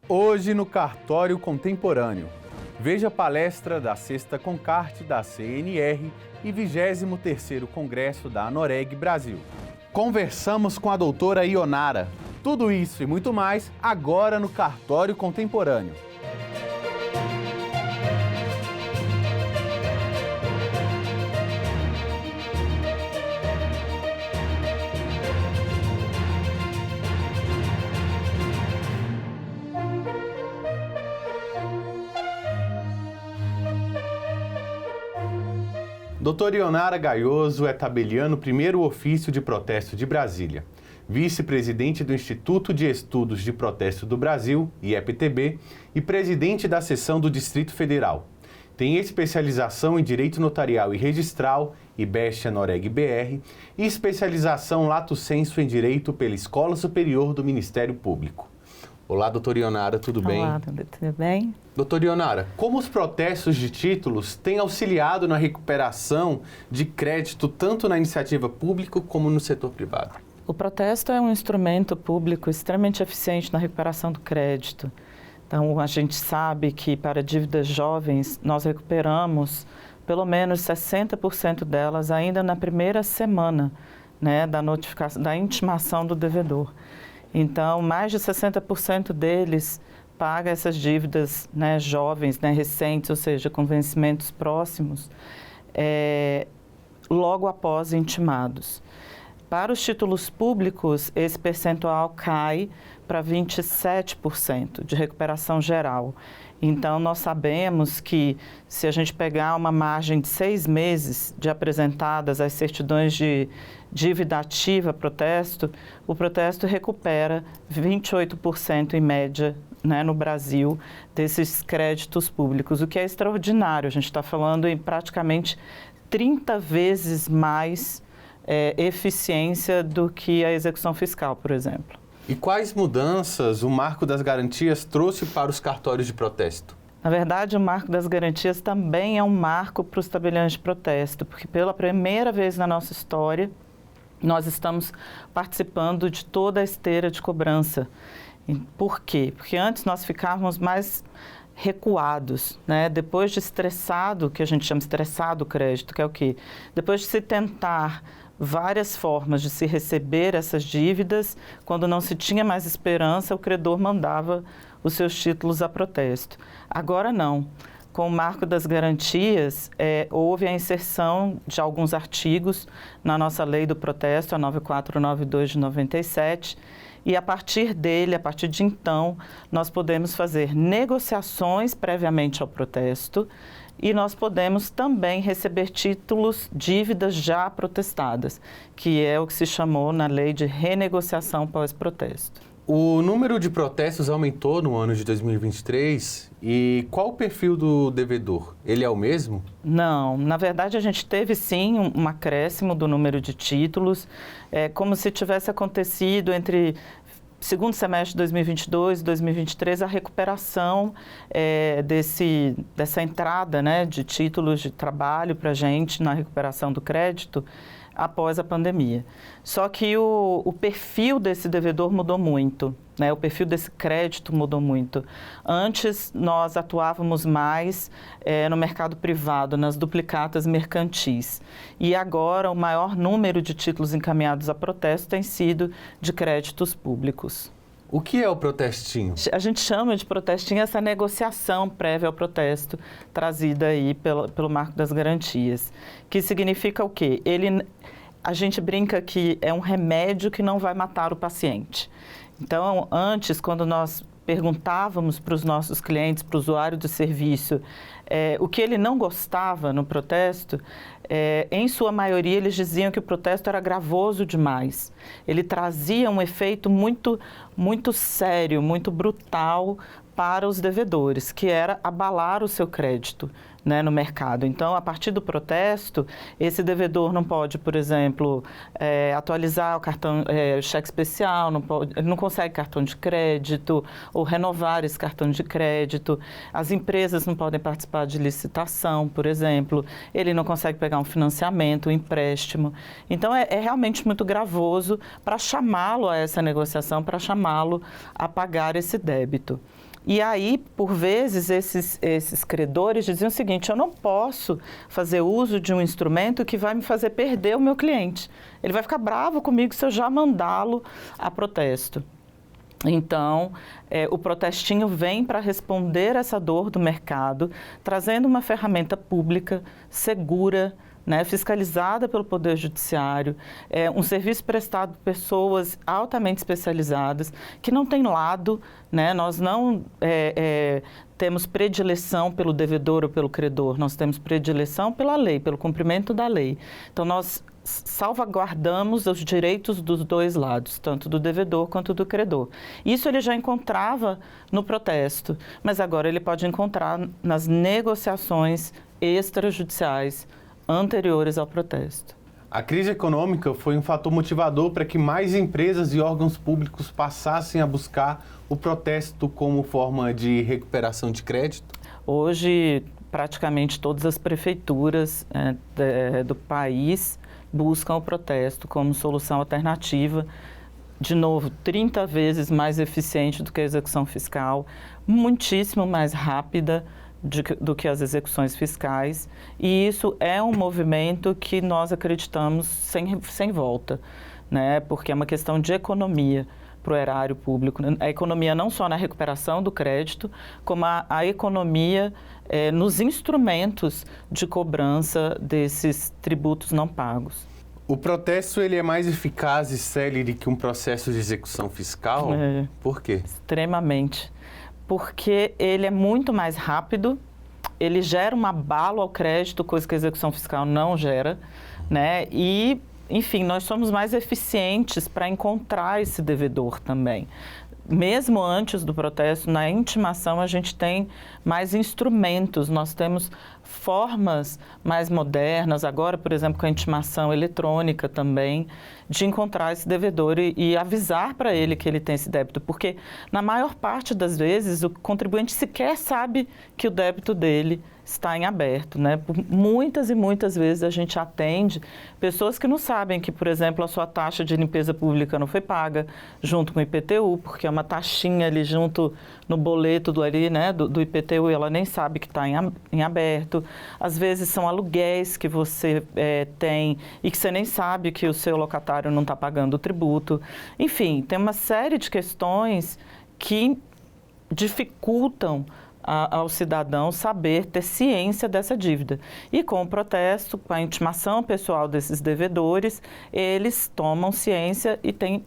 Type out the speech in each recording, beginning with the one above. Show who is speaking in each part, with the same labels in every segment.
Speaker 1: Hoje no Cartório Contemporâneo. Veja a palestra da 6ª Concarte da CNR e 23º Congresso da Anoreg Brasil. Conversamos com a doutora Ionara. Tudo isso e muito mais agora no Cartório Contemporâneo. Doutora Ionara Gaioso é tabeliano primeiro ofício de protesto de Brasília, vice-presidente do Instituto de Estudos de Protesto do Brasil, IEPTB, e presidente da seção do Distrito Federal. Tem especialização em Direito Notarial e Registral, IBEST Anoreg BR, e especialização Lato Sensu em Direito pela Escola Superior do Ministério Público. Olá, doutora Ionara, tudo bem?
Speaker 2: Olá, tudo bem?
Speaker 1: Doutora Ionara, como os protestos de títulos têm auxiliado na recuperação de crédito tanto na iniciativa pública como no setor privado?
Speaker 2: O protesto é um instrumento público extremamente eficiente na recuperação do crédito. Então, a gente sabe que para dívidas jovens, nós recuperamos pelo menos 60% delas ainda na primeira semana, né, da notificação, da intimação do devedor. Então, mais de 60% deles paga essas dívidas, né, jovens, né, recentes, ou seja, com vencimentos próximos, logo após intimados. Para os títulos públicos, esse percentual cai para 27% de recuperação geral. Então, nós sabemos que se a gente pegar uma margem de 6 meses de apresentadas as certidões de dívida ativa protesto, o protesto recupera 28% em média, né, no Brasil, desses créditos públicos, o que é extraordinário. A gente está falando em praticamente 30 vezes mais eficiência do que a execução fiscal, por exemplo.
Speaker 1: E quais mudanças o Marco das Garantias trouxe para os cartórios de protesto?
Speaker 2: Na verdade, o Marco das Garantias também é um marco para os tabeliões de protesto, porque pela primeira vez na nossa história, nós estamos participando de toda a esteira de cobrança. Por quê? Porque antes nós ficávamos mais recuados, né? Depois de estressado, que a gente chama estressado o crédito, que é o quê? Depois de se tentar várias formas de se receber essas dívidas, quando não se tinha mais esperança, o credor mandava os seus títulos a protesto. Agora não. Com o Marco das Garantias, houve a inserção de alguns artigos na nossa lei do protesto, a 9492 de 97, e a partir dele, a partir de então, nós podemos fazer negociações previamente ao protesto e nós podemos também receber títulos, dívidas já protestadas, que é o que se chamou na lei de renegociação pós-protesto.
Speaker 1: O número de protestos aumentou no ano de 2023 e qual o perfil do devedor? Ele é o mesmo?
Speaker 2: Não, na verdade a gente teve sim um acréscimo do número de títulos, como se tivesse acontecido entre segundo semestre de 2022 e 2023 a recuperação dessa entrada, né, de títulos de trabalho para a gente na recuperação do crédito após a pandemia. Só que o perfil desse devedor mudou muito, né? O perfil desse crédito mudou muito. Antes, nós atuávamos mais no mercado privado, nas duplicatas mercantis. E agora, o maior número de títulos encaminhados a protesto tem sido de créditos públicos.
Speaker 1: O que é o protestinho?
Speaker 2: A gente chama de protestinho essa negociação prévia ao protesto trazida aí pelo Marco das Garantias, que significa o quê? A gente brinca que é um remédio que não vai matar o paciente. Então, antes, quando nós perguntávamos para os nossos clientes, para o usuário do serviço, o que ele não gostava no protesto, em sua maioria eles diziam que o protesto era gravoso demais. Ele trazia um efeito muito, muito sério, muito brutal para os devedores, que era abalar o seu crédito, né, no mercado. Então, a partir do protesto, esse devedor não pode, por exemplo, atualizar o cartão, cheque especial, ele não consegue cartão de crédito ou renovar esse cartão de crédito. As empresas não podem participar de licitação, por exemplo. Ele não consegue pegar um financiamento, um empréstimo. Então, é realmente muito gravoso para chamá-lo a essa negociação, para chamá-lo a pagar esse débito. E aí, por vezes, esses credores diziam o seguinte: eu não posso fazer uso de um instrumento que vai me fazer perder o meu cliente. Ele vai ficar bravo comigo se eu já mandá-lo a protesto. Então, o protestinho vem para responder essa dor do mercado, trazendo uma ferramenta pública, segura, né, fiscalizada pelo Poder Judiciário, um serviço prestado por pessoas altamente especializadas, que não tem lado, né, nós não temos predileção pelo devedor ou pelo credor, nós temos predileção pela lei, pelo cumprimento da lei. Então, nós salvaguardamos os direitos dos dois lados, tanto do devedor quanto do credor. Isso ele já encontrava no protesto, mas agora ele pode encontrar nas negociações extrajudiciais anteriores ao protesto.
Speaker 1: A crise econômica foi um fator motivador para que mais empresas e órgãos públicos passassem a buscar o protesto como forma de recuperação de crédito?
Speaker 2: Hoje, praticamente todas as prefeituras do país buscam o protesto como solução alternativa, de novo, 30 vezes mais eficiente do que a execução fiscal, muitíssimo mais rápida do que as execuções fiscais, e isso é um movimento que nós acreditamos sem volta, né? Porque é uma questão de economia para o erário público. A economia não só na recuperação do crédito, como a economia nos instrumentos de cobrança desses tributos não pagos.
Speaker 1: O protesto ele é mais eficaz e célere que um processo de execução fiscal? Por quê?
Speaker 2: Extremamente. Porque ele é muito mais rápido, ele gera um abalo ao crédito, coisa que a execução fiscal não gera, né? E, enfim, nós somos mais eficientes para encontrar esse devedor também. Mesmo antes do protesto, na intimação, a gente tem mais instrumentos, nós temos formas mais modernas, agora, por exemplo, com a intimação eletrônica também, de encontrar esse devedor e avisar para ele que ele tem esse débito, porque na maior parte das vezes o contribuinte sequer sabe que o débito dele está em aberto, né? Muitas e muitas vezes a gente atende pessoas que não sabem que, por exemplo, a sua taxa de limpeza pública não foi paga junto com o IPTU, porque é uma taxinha ali junto no boleto do IPTU, e ela nem sabe que está em aberto. Às vezes são aluguéis que você tem e que você nem sabe que o seu locatário não está pagando o tributo. Enfim, tem uma série de questões que dificultam ao cidadão saber, ter ciência dessa dívida. E com o protesto, com a intimação pessoal desses devedores, eles tomam ciência e têm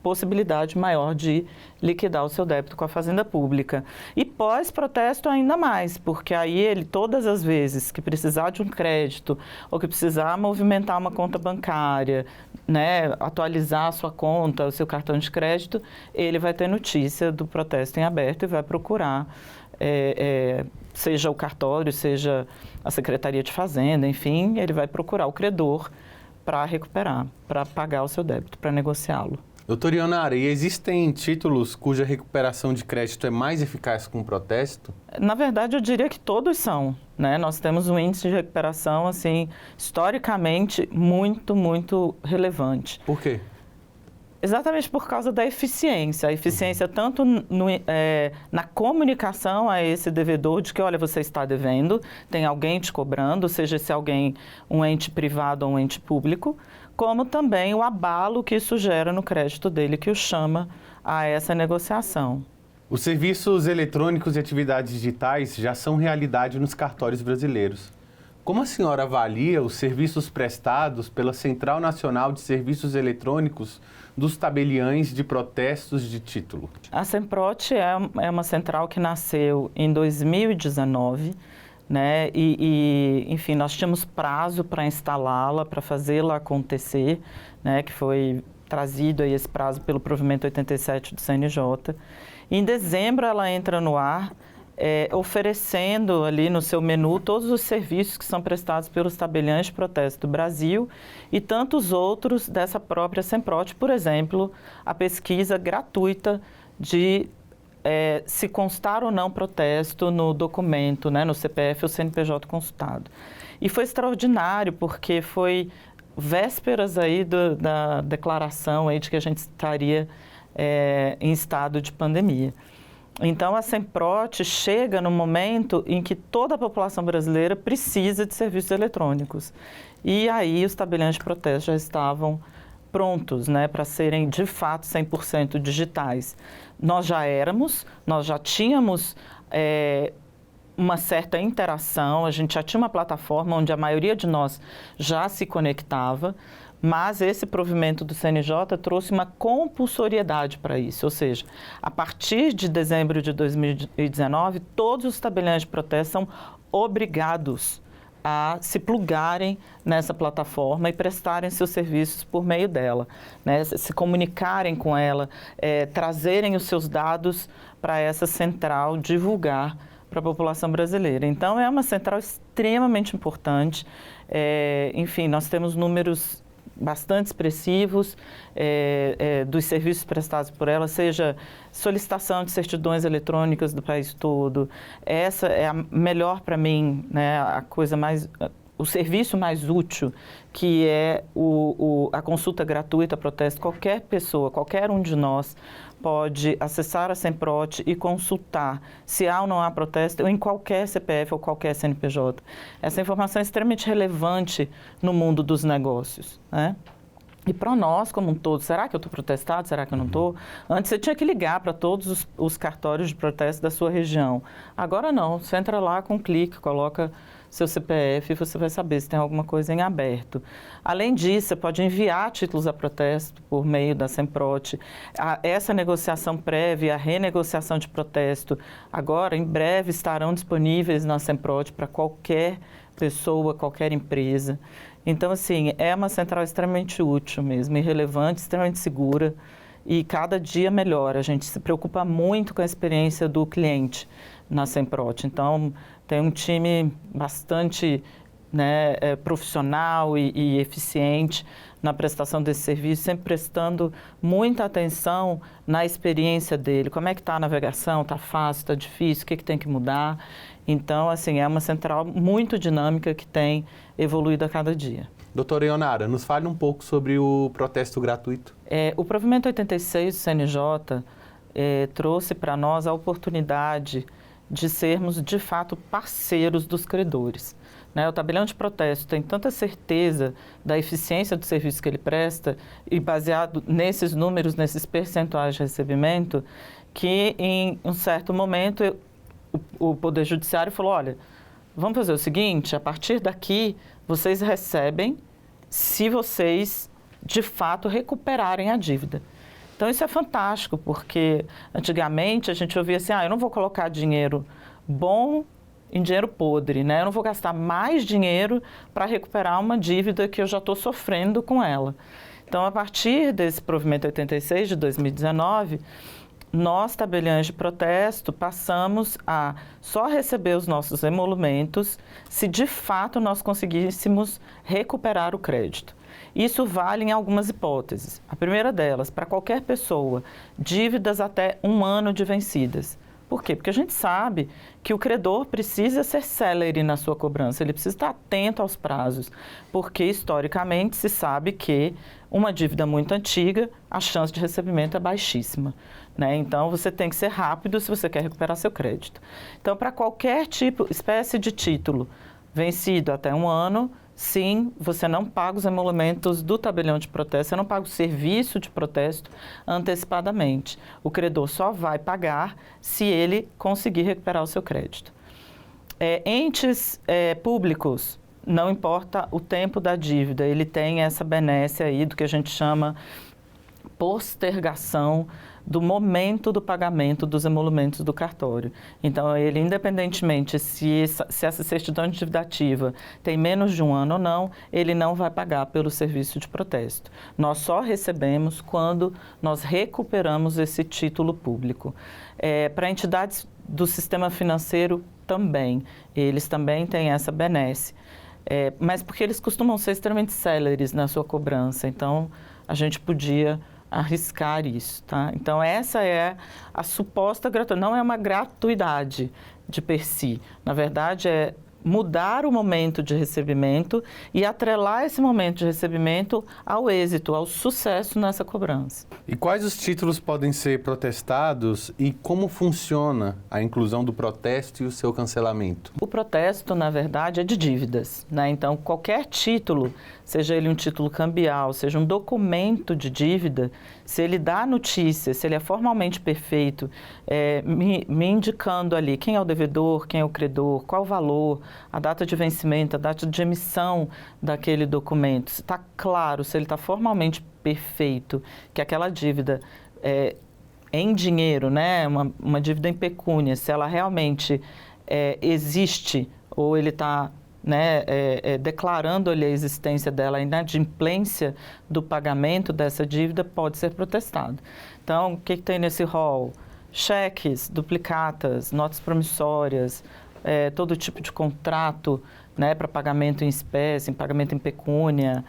Speaker 2: possibilidade maior de liquidar o seu débito com a Fazenda Pública. E pós-protesto ainda mais, porque aí ele, todas as vezes que precisar de um crédito ou que precisar movimentar uma conta bancária, né, atualizar a sua conta, o seu cartão de crédito, ele vai ter notícia do protesto em aberto e vai procurar seja o cartório, seja a Secretaria de Fazenda, enfim, ele vai procurar o credor para recuperar, para pagar o seu débito, para negociá-lo.
Speaker 1: Doutor Ionara, e existem títulos cuja recuperação de crédito é mais eficaz com o protesto?
Speaker 2: Na verdade, eu diria que todos são, né? Nós temos um índice de recuperação, assim, historicamente muito, muito relevante.
Speaker 1: Por quê?
Speaker 2: Exatamente por causa da eficiência. A eficiência tanto na comunicação a esse devedor de que, olha, você está devendo, tem alguém te cobrando, seja esse alguém um ente privado ou um ente público, como também o abalo que isso gera no crédito dele, que o chama a essa negociação.
Speaker 1: Os serviços eletrônicos e atividades digitais já são realidade nos cartórios brasileiros. Como a senhora avalia os serviços prestados pela Central Nacional de Serviços Eletrônicos dos tabeliães de protestos de título?
Speaker 2: A Semprot é uma central que nasceu em 2019, né? Enfim, nós tínhamos prazo para instalá-la, para fazê-la acontecer, né? Que foi trazido aí esse prazo pelo provimento 87 do CNJ. Em dezembro ela entra no ar, oferecendo ali no seu menu todos os serviços que são prestados pelos tabeliães de protesto do Brasil e tantos outros dessa própria Semprot, por exemplo, a pesquisa gratuita de se constar ou não protesto no documento, né, no CPF ou CNPJ consultado. E foi extraordinário porque foi vésperas aí da declaração aí de que a gente estaria em estado de pandemia. Então, a Semprot chega no momento em que toda a população brasileira precisa de serviços eletrônicos. E aí, os tabeliões de protesto já estavam prontos, né, para serem, de fato, 100% digitais. Nós já tínhamos uma certa interação, a gente já tinha uma plataforma onde a maioria de nós já se conectava, mas esse provimento do CNJ trouxe uma compulsoriedade para isso, ou seja, a partir de dezembro de 2019, todos os tabeliões de protesto são obrigados a se plugarem nessa plataforma e prestarem seus serviços por meio dela, né? Se comunicarem com ela, trazerem os seus dados para essa central, divulgar para a população brasileira. Então, é uma central extremamente importante. Enfim, nós temos números bastante expressivos dos serviços prestados por ela, seja solicitação de certidões eletrônicas do país todo. Essa é a melhor para mim, né, o serviço mais útil, que é a consulta gratuita a protesto. Qualquer pessoa, qualquer um de nós pode acessar a Semprot e consultar se há ou não há protesto em qualquer CPF ou qualquer CNPJ. Essa informação é extremamente relevante no mundo dos negócios, né? E para nós, como um todo, será que eu estou protestado? Será que eu não estou? Antes você tinha que ligar para todos os cartórios de protesto da sua região. Agora não, você entra lá com um clique, coloca seu CPF e você vai saber se tem alguma coisa em aberto. Além disso, você pode enviar títulos a protesto por meio da Semprot. Essa negociação prévia, a renegociação de protesto, agora, em breve, estarão disponíveis na Semprot para qualquer pessoa, qualquer empresa. Então, assim, é uma central extremamente útil mesmo, e relevante, extremamente segura, e cada dia melhora. A gente se preocupa muito com a experiência do cliente na Semprot. Então, tem um time bastante, né, profissional e eficiente na prestação desse serviço, sempre prestando muita atenção na experiência dele. Como é que está a navegação? Está fácil? Está difícil? O que tem que mudar? Então, assim, é uma central muito dinâmica que tem evoluído a cada dia.
Speaker 1: Doutora Ionara, nos fale um pouco sobre o protesto gratuito.
Speaker 2: O provimento 86 do CNJ trouxe para nós a oportunidade de sermos, de fato, parceiros dos credores, né? O tabelião de protesto tem tanta certeza da eficiência do serviço que ele presta e baseado nesses números, nesses percentuais de recebimento, que em um certo momento o Poder Judiciário falou, olha, vamos fazer o seguinte, a partir daqui vocês recebem se vocês, de fato, recuperarem a dívida. Então, isso é fantástico, porque antigamente a gente ouvia assim, eu não vou colocar dinheiro bom em dinheiro podre, né? Eu não vou gastar mais dinheiro para recuperar uma dívida que eu já estou sofrendo com ela. Então, a partir desse provimento 86 de 2019, nós, tabeliões de protesto, passamos a só receber os nossos emolumentos se de fato nós conseguíssemos recuperar o crédito. Isso vale em algumas hipóteses. A primeira delas, para qualquer pessoa, dívidas até 1 ano de vencidas. Por quê? Porque a gente sabe que o credor precisa ser célere na sua cobrança, ele precisa estar atento aos prazos, porque historicamente se sabe que uma dívida muito antiga, a chance de recebimento é baixíssima, né? Então, você tem que ser rápido se você quer recuperar seu crédito. Então, para qualquer espécie de título vencido até 1 ano, sim, você não paga os emolumentos do tabelião de protesto, você não paga o serviço de protesto antecipadamente. O credor só vai pagar se ele conseguir recuperar o seu crédito. Entes públicos, não importa o tempo da dívida, ele tem essa benesse aí do que a gente chama postergação do momento do pagamento dos emolumentos do cartório. Então, ele, independentemente se essa certidão de dívida ativa tem menos de 1 ano ou não, ele não vai pagar pelo serviço de protesto. Nós só recebemos quando nós recuperamos esse título público. Para entidades do sistema financeiro também, eles também têm essa benesse. Mas porque eles costumam ser extremamente céleres na sua cobrança, então a gente podia arriscar isso, tá? Então, essa é a suposta gratuidade, não é uma gratuidade de per si. Na verdade, mudar o momento de recebimento e atrelar esse momento de recebimento ao êxito, ao sucesso nessa cobrança.
Speaker 1: E quais os títulos podem ser protestados e como funciona a inclusão do protesto e o seu cancelamento?
Speaker 2: O protesto, na verdade, é de dívidas, né? Então, qualquer título, seja ele um título cambial, seja um documento de dívida, se ele dá notícia, se ele é formalmente perfeito, me indicando ali quem é o devedor, quem é o credor, qual o valor, a data de vencimento, a data de emissão daquele documento, se está claro, se ele está formalmente perfeito, que aquela dívida em dinheiro, né, uma dívida em pecúnia, se ela realmente existe ou ele está declarando ali a existência dela, a inadimplência do pagamento dessa dívida, pode ser protestado. Então, o que tem nesse rol? Cheques, duplicatas, notas promissórias, todo tipo de contrato, né, para pagamento em espécie, em pagamento em pecúnia,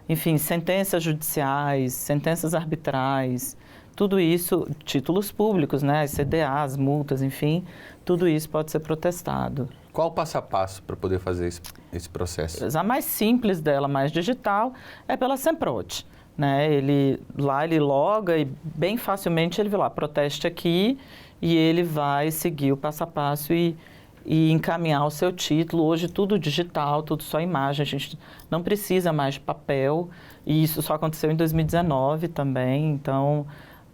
Speaker 2: enfim, sentenças judiciais, sentenças arbitrais, tudo isso, títulos públicos, né, as CDAs, multas, enfim, tudo isso pode ser protestado.
Speaker 1: Qual o passo a passo para poder fazer esse processo?
Speaker 2: A mais simples dela, mais digital, é pela Semprot, né? Ele loga e bem facilmente ele vai lá, proteste aqui, e ele vai seguir o passo a passo e encaminhar o seu título. Hoje tudo digital, tudo só imagem, a gente não precisa mais de papel, e isso só aconteceu em 2019 também, então,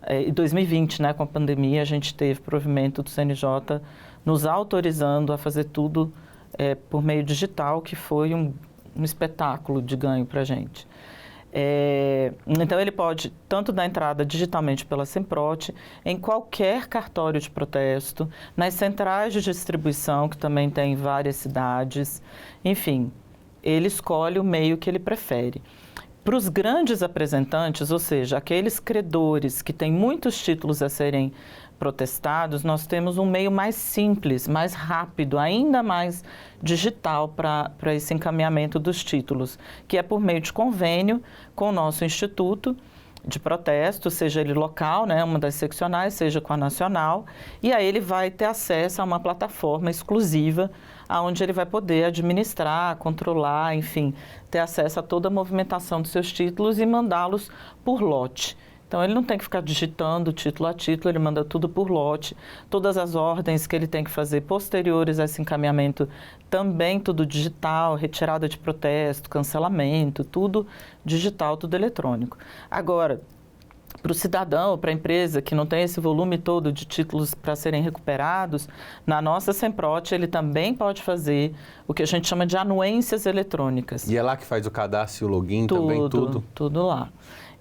Speaker 2: em 2020, né, com a pandemia, a gente teve provimento do CNJ nos autorizando a fazer tudo por meio digital, que foi um espetáculo de ganho para a gente. Então, ele pode tanto dar entrada digitalmente pela Semprot, em qualquer cartório de protesto, nas centrais de distribuição, que também tem em várias cidades, enfim, ele escolhe o meio que ele prefere. Para os grandes apresentantes, ou seja, aqueles credores que têm muitos títulos a serem protestados, nós temos um meio mais simples, mais rápido, ainda mais digital para esse encaminhamento dos títulos, que é por meio de convênio com o nosso Instituto de Protesto, seja ele local, né, uma das seccionais, seja com a nacional, e aí ele vai ter acesso a uma plataforma exclusiva, onde ele vai poder administrar, controlar, enfim, ter acesso a toda a movimentação dos seus títulos e mandá-los por lote. Então, ele não tem que ficar digitando título a título, ele manda tudo por lote. Todas as ordens que ele tem que fazer posteriores a esse encaminhamento, também tudo digital, retirada de protesto, cancelamento, tudo digital, tudo eletrônico. Agora, para o cidadão, para a empresa que não tem esse volume todo de títulos para serem recuperados, na nossa Semprot ele também pode fazer o que a gente chama de anuências eletrônicas.
Speaker 1: E é lá que faz o cadastro e o login também, tudo?
Speaker 2: Tudo lá.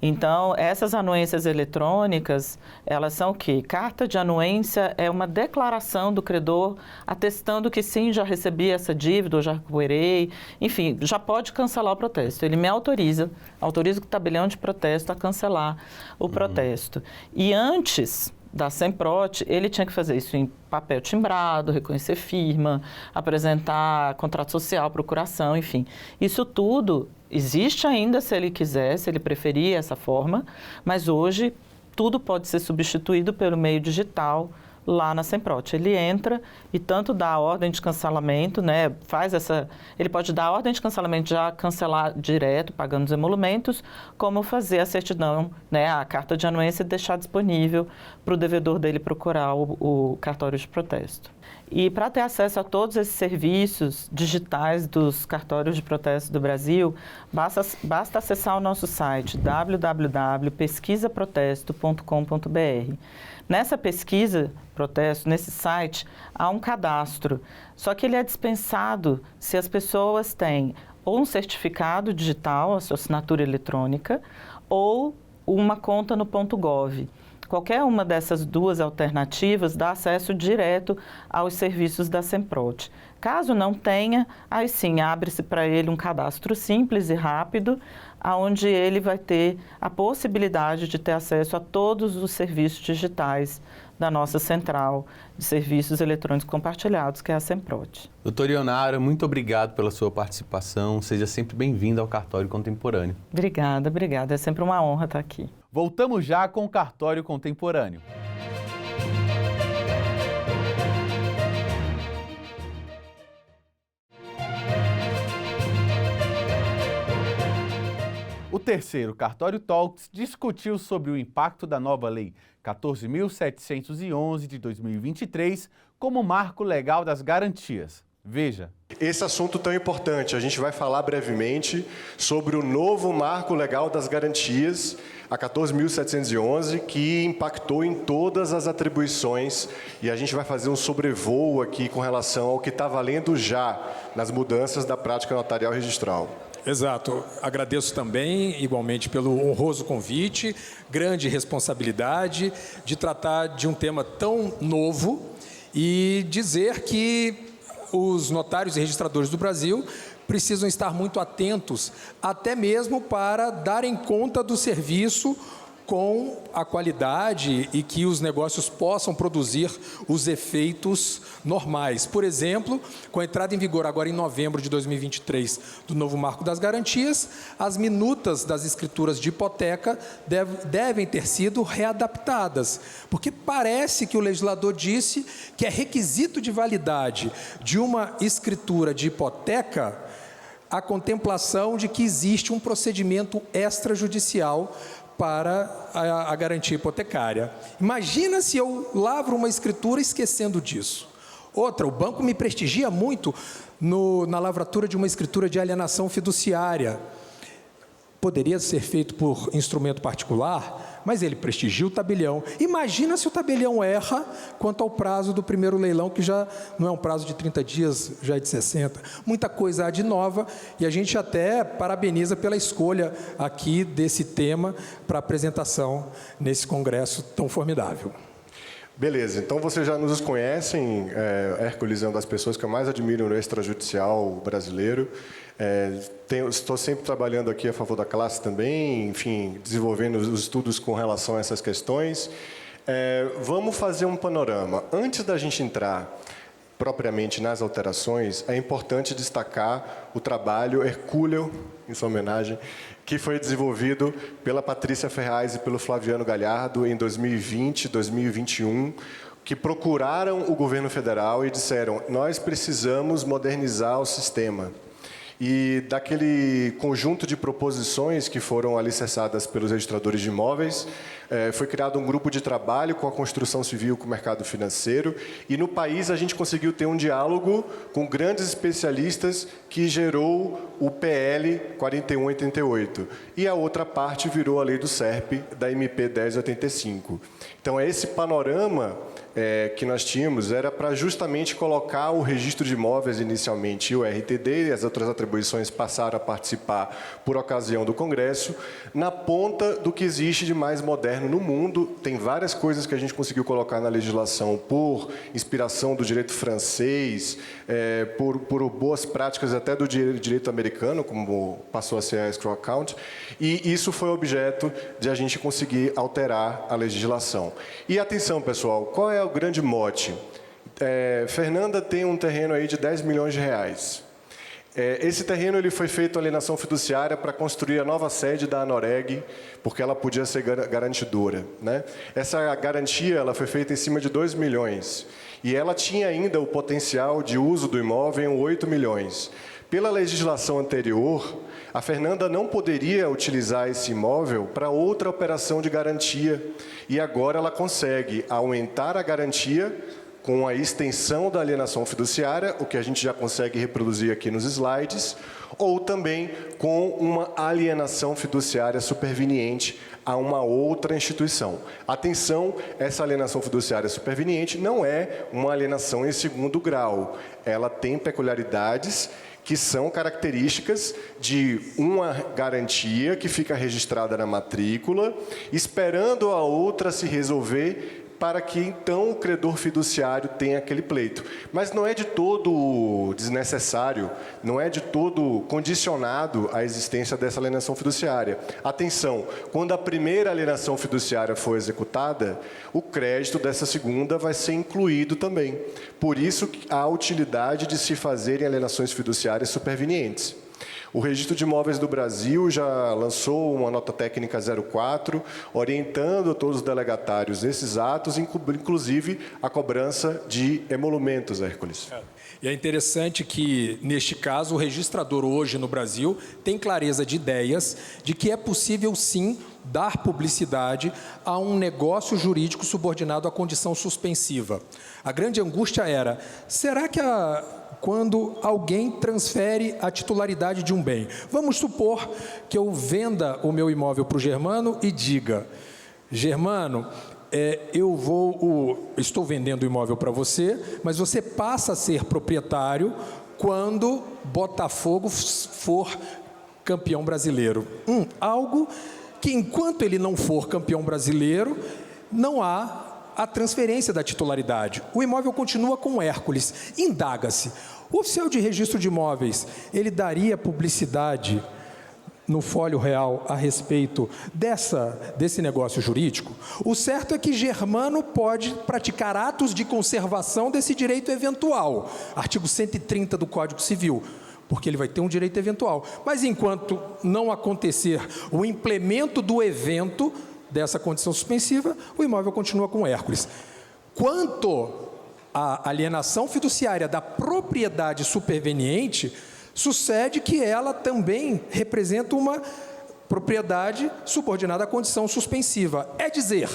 Speaker 2: Então, essas anuências eletrônicas, elas são o quê? Carta de anuência é uma declaração do credor atestando que sim, já recebi essa dívida, ou já recuperei, enfim, já pode cancelar o protesto. Ele me autoriza o tabelião de protesto a cancelar o protesto. E antes da Semprot, ele tinha que fazer isso em papel timbrado, reconhecer firma, apresentar contrato social, procuração, enfim. Isso tudo existe ainda se ele quiser, se ele preferir essa forma, mas hoje tudo pode ser substituído pelo meio digital lá na Semprot. Ele entra e tanto dá a ordem de cancelamento, né, ele pode dar a ordem de cancelamento, já cancelar direto, pagando os emolumentos, como fazer a certidão, né, a carta de anuência e deixar disponível para o devedor dele procurar o cartório de protesto. E para ter acesso a todos esses serviços digitais dos cartórios de protesto do Brasil, basta acessar o nosso site www.pesquisaprotesto.com.br. Nessa pesquisa, protesto, nesse site, há um cadastro, só que ele é dispensado se as pessoas têm ou um certificado digital, a sua assinatura eletrônica, ou uma conta no .gov. Qualquer uma dessas duas alternativas dá acesso direto aos serviços da Semprot. Caso não tenha, aí sim, abre-se para ele um cadastro simples e rápido, onde ele vai ter a possibilidade de ter acesso a todos os serviços digitais da nossa central de serviços eletrônicos compartilhados, que é a Semprot.
Speaker 1: Doutora Ionara, muito obrigado pela sua participação. Seja sempre bem-vinda ao Cartório Contemporâneo.
Speaker 2: Obrigada. É sempre uma honra estar aqui.
Speaker 1: Voltamos já com o Cartório Contemporâneo. O terceiro Cartório Talks discutiu sobre o impacto da nova Lei 14.711 de 2023 como marco legal das garantias. Veja.
Speaker 3: Esse assunto tão importante, a gente vai falar brevemente sobre o novo marco legal das garantias, a 14.711, que impactou em todas as atribuições, e a gente vai fazer um sobrevoo aqui com relação ao que está valendo já nas mudanças da prática notarial registral.
Speaker 4: Exato. Agradeço também, igualmente, pelo honroso convite, grande responsabilidade de tratar de um tema tão novo e dizer que os notários e registradores do Brasil precisam estar muito atentos, até mesmo para darem conta do serviço com a qualidade e que os negócios possam produzir os efeitos normais. Por exemplo, com a entrada em vigor agora em novembro de 2023 do novo Marco das Garantias, as minutas das escrituras de hipoteca devem ter sido readaptadas, porque parece que o legislador disse que é requisito de validade de uma escritura de hipoteca a contemplação de que existe um procedimento extrajudicial para a garantia hipotecária. Imagina se eu lavro uma escritura esquecendo disso. Outra, o banco me prestigia muito na lavratura de uma escritura de alienação fiduciária. Poderia ser feito por instrumento particular, mas ele prestigia o tabelião. Imagina se o tabelião erra quanto ao prazo do primeiro leilão, que já não é um prazo de 30 dias, já é de 60. Muita coisa há de nova, e a gente até parabeniza pela escolha aqui desse tema para apresentação nesse congresso tão formidável.
Speaker 3: Beleza, então vocês já nos conhecem, Hércules é uma das pessoas que eu mais admiro no extrajudicial brasileiro. Estou sempre trabalhando aqui a favor da classe também, enfim, desenvolvendo os estudos com relação a essas questões. Vamos fazer um panorama. Antes da gente entrar propriamente nas alterações, é importante destacar o trabalho hercúleo, em sua homenagem, que foi desenvolvido pela Patrícia Ferraz e pelo Flaviano Galhardo em 2020, 2021, que procuraram o governo federal e disseram: nós precisamos modernizar o sistema. E daquele conjunto de proposições que foram alicerçadas pelos registradores de imóveis, foi criado um grupo de trabalho com a construção civil, com o mercado financeiro, e no país a gente conseguiu ter um diálogo com grandes especialistas que gerou o PL 4188. E a outra parte virou a lei do SERP, da MP 1085. Então, esse panorama que nós tínhamos era para justamente colocar o registro de imóveis inicialmente e o RTD, e as outras atribuições passaram a participar por ocasião do Congresso, na ponta do que existe de mais moderno no mundo. Tem várias coisas que a gente conseguiu colocar na legislação por inspiração do direito francês, por boas práticas até do direito americano, como passou a ser a escrow account, e isso foi objeto de a gente conseguir alterar a legislação. E atenção, pessoal, qual é o grande mote? Fernanda tem um terreno aí de 10 milhões de reais. Esse terreno ele foi feito alienação fiduciária para construir a nova sede da Anoreg, porque ela podia ser garantidora, né? Essa garantia ela foi feita em cima de 2 milhões. E ela tinha ainda o potencial de uso do imóvel em 8 milhões. Pela legislação anterior, a Fernanda não poderia utilizar esse imóvel para outra operação de garantia. E agora ela consegue aumentar a garantia com a extensão da alienação fiduciária, o que a gente já consegue reproduzir aqui nos slides, ou também com uma alienação fiduciária superveniente a uma outra instituição. Atenção, essa alienação fiduciária superveniente não é uma alienação em segundo grau. Ela tem peculiaridades que são características de uma garantia que fica registrada na matrícula, esperando a outra se resolver para que, então, o credor fiduciário tenha aquele pleito. Mas não é de todo desnecessário, não é de todo condicionado a existência dessa alienação fiduciária. Atenção, quando a primeira alienação fiduciária for executada, o crédito dessa segunda vai ser incluído também. Por isso, há a utilidade de se fazerem alienações fiduciárias supervenientes. O Registro de Imóveis do Brasil já lançou uma nota técnica 04, orientando todos os delegatários nesses atos, inclusive a cobrança de emolumentos, Hércules.
Speaker 4: E é interessante que, neste caso, o registrador hoje no Brasil tem clareza de ideias de que é possível, sim, dar publicidade a um negócio jurídico subordinado à condição suspensiva. A grande angústia era, será que quando alguém transfere a titularidade de um bem? Vamos supor que eu venda o meu imóvel para o Germano e diga, Germano, estou vendendo o imóvel para você, mas você passa a ser proprietário quando Botafogo for campeão brasileiro. Algo que, enquanto ele não for campeão brasileiro, não há a transferência da titularidade. O imóvel continua com o Hércules. Indaga-se. O oficial de registro de imóveis, ele daria publicidade no Folho Real a respeito desse negócio jurídico? O certo é que Germano pode praticar atos de conservação desse direito eventual. Artigo 130 do Código Civil. Porque ele vai ter um direito eventual. Mas enquanto não acontecer o implemento do evento dessa condição suspensiva, o imóvel continua com o Hércules. Quanto à alienação fiduciária da propriedade superveniente, sucede que ela também representa uma propriedade subordinada à condição suspensiva. É dizer,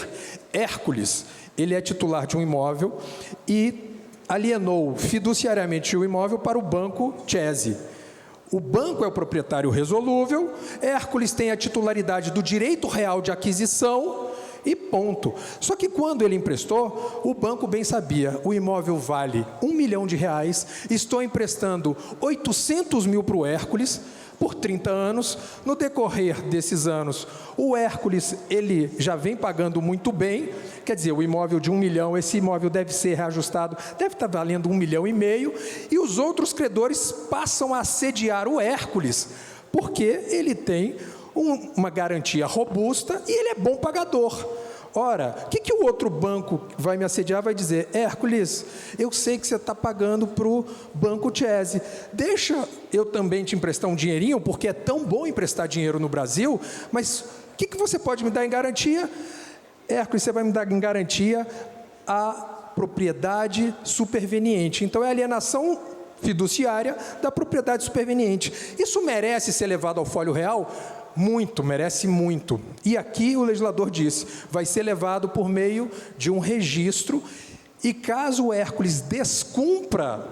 Speaker 4: Hércules, ele é titular de um imóvel e alienou fiduciariamente o imóvel para o banco Chese. O banco é o proprietário resolúvel, Hércules tem a titularidade do direito real de aquisição e ponto. Só que quando ele emprestou, o banco bem sabia, o imóvel vale R$1 milhão, estou emprestando 800 mil para o Hércules por 30 anos. No decorrer desses anos, o Hércules ele já vem pagando muito bem, quer dizer, o imóvel de 1 milhão, esse imóvel deve ser reajustado, deve estar valendo 1,5 milhão, e os outros credores passam a assediar o Hércules, porque ele tem uma garantia robusta e ele é bom pagador. Ora, o que o outro banco vai me assediar? Vai dizer, Hércules, eu sei que você está pagando para o banco Chese, deixa eu também te emprestar um dinheirinho, porque é tão bom emprestar dinheiro no Brasil, mas o que você pode me dar em garantia? Hércules, você vai me dar em garantia a propriedade superveniente. Então, é a alienação fiduciária da propriedade superveniente. Isso merece ser levado ao Folho Real? Muito, merece muito. E aqui o legislador disse, vai ser levado por meio de um registro, e caso o Hércules descumpra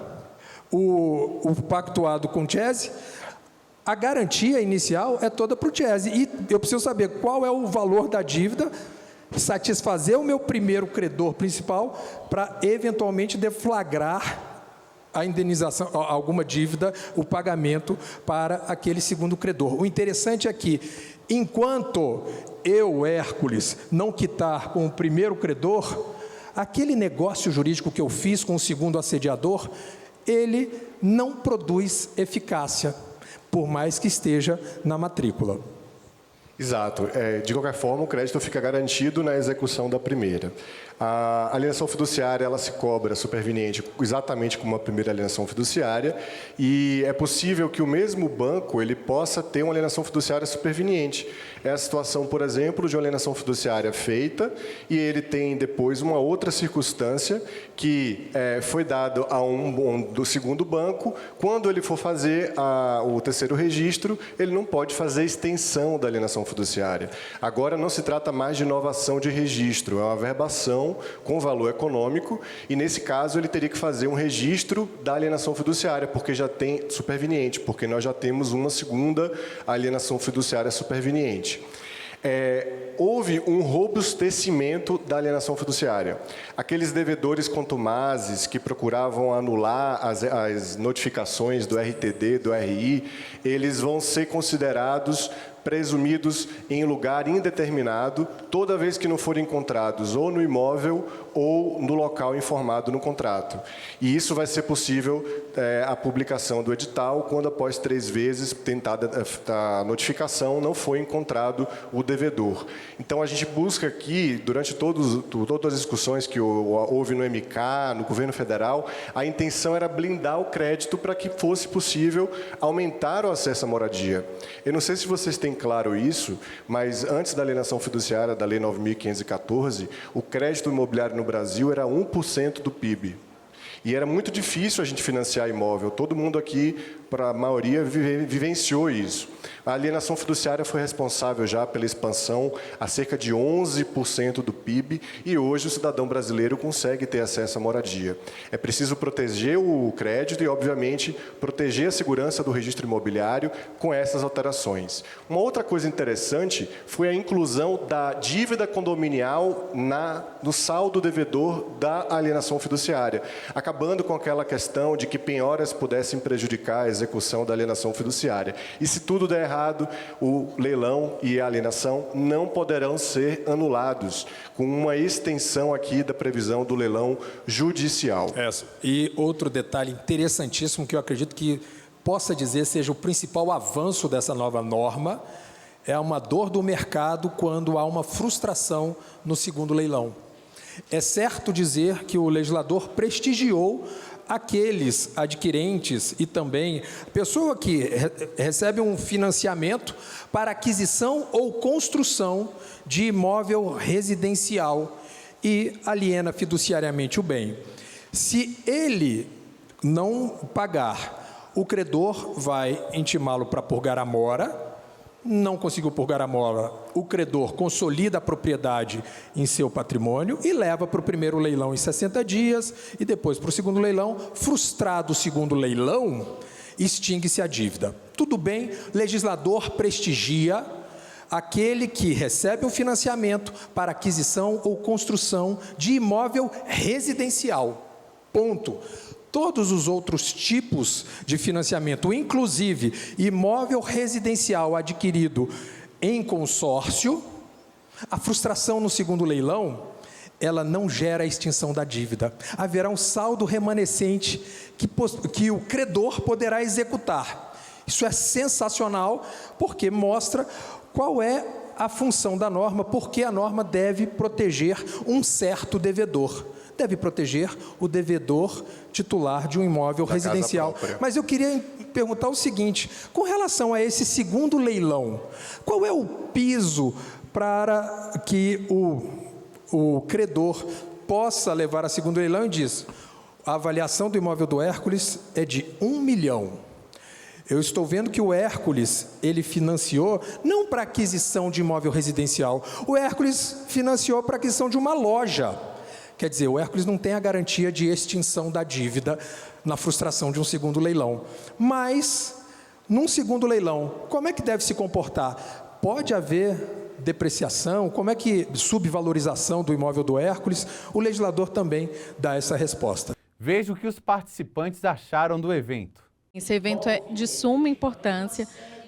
Speaker 4: o pactuado com o Chese, a garantia inicial é toda para o Chese. E eu preciso saber qual é o valor da dívida, satisfazer o meu primeiro credor principal, para eventualmente deflagrar a indenização, alguma dívida, o pagamento para aquele segundo credor. O interessante é que, enquanto eu, Hércules, não quitar com o primeiro credor, aquele negócio jurídico que eu fiz com o segundo assediador, ele não produz eficácia, por mais que esteja na matrícula.
Speaker 3: Exato. De qualquer forma, o crédito fica garantido na execução da primeira. A alienação fiduciária, ela se cobra superveniente exatamente como a primeira alienação fiduciária, e é possível que o mesmo banco ele possa ter uma alienação fiduciária superveniente. É a situação, por exemplo, de uma alienação fiduciária feita e ele tem depois uma outra circunstância que foi dado a do segundo banco. Quando ele for fazer o terceiro registro, ele não pode fazer extensão da alienação fiduciária. Agora não se trata mais de inovação de registro, é uma verbação com valor econômico, e nesse caso ele teria que fazer um registro da alienação fiduciária, porque já tem superveniente, porque nós já temos uma segunda alienação fiduciária superveniente. Houve um robustecimento da alienação fiduciária. Aqueles devedores contumazes que procuravam anular as notificações do RTD, do RI, eles vão ser considerados presumidos em lugar indeterminado, toda vez que não forem encontrados ou no imóvel ou no local informado no contrato. E isso vai ser possível a publicação do edital quando, após 3 vezes tentada a notificação, não foi encontrado o devedor. Então, a gente busca aqui, durante todas as discussões que houve no MK, no governo federal, a intenção era blindar o crédito para que fosse possível aumentar o acesso à moradia. Eu não sei se vocês têm claro isso, mas antes da alienação fiduciária da Lei 9.514, o crédito imobiliário no Brasil era 1% do PIB. E era muito difícil a gente financiar imóvel. Todo mundo aqui, para a maioria, vivenciou isso. A alienação fiduciária foi responsável já pela expansão a cerca de 11% do PIB e hoje o cidadão brasileiro consegue ter acesso à moradia. É preciso proteger o crédito e, obviamente, proteger a segurança do registro imobiliário com essas alterações. Uma outra coisa interessante foi a inclusão da dívida condominial no saldo devedor da alienação fiduciária, acabando com aquela questão de que penhoras pudessem prejudicar a execução da alienação fiduciária. E se tudo der errado, o leilão e a alienação não poderão ser anulados, com uma extensão aqui da previsão do leilão judicial.
Speaker 4: E outro detalhe interessantíssimo que eu acredito que possa dizer seja o principal avanço dessa nova norma, é uma dor do mercado quando há uma frustração no segundo leilão. É certo dizer que o legislador prestigiou aqueles adquirentes e também a pessoa que recebe um financiamento para aquisição ou construção de imóvel residencial e aliena fiduciariamente o bem. Se ele não pagar, o credor vai intimá-lo para purgar a mora. Não conseguiu purgar a mora, o credor consolida a propriedade em seu patrimônio e leva para o primeiro leilão em 60 dias e depois para o segundo leilão. Frustrado o segundo leilão, extingue-se a dívida. Tudo bem, legislador prestigia aquele que recebe um financiamento para aquisição ou construção de imóvel residencial. Ponto. Todos os outros tipos de financiamento, inclusive imóvel residencial adquirido em consórcio, a frustração no segundo leilão, ela não gera a extinção da dívida. Haverá um saldo remanescente que o credor poderá executar. Isso é sensacional, porque mostra qual é a função da norma, porque a norma deve proteger um certo devedor. Deve proteger o devedor titular de um imóvel residencial. Mas eu queria perguntar o seguinte, com relação a esse segundo leilão, qual é o piso para que o credor possa levar a segundo leilão e diz, a avaliação do imóvel do Hércules é de 1 milhão. Eu estou vendo que o Hércules, ele financiou não para aquisição de imóvel residencial, o Hércules financiou para aquisição de uma loja. Quer dizer, o Hércules não tem a garantia de extinção da dívida na frustração de um segundo leilão. Mas, num segundo leilão, como é que deve se comportar? Pode haver depreciação? Como é que subvalorização do imóvel do Hércules? O legislador também dá essa resposta.
Speaker 1: Veja o que os participantes acharam do evento.
Speaker 5: Esse evento é de suma importância,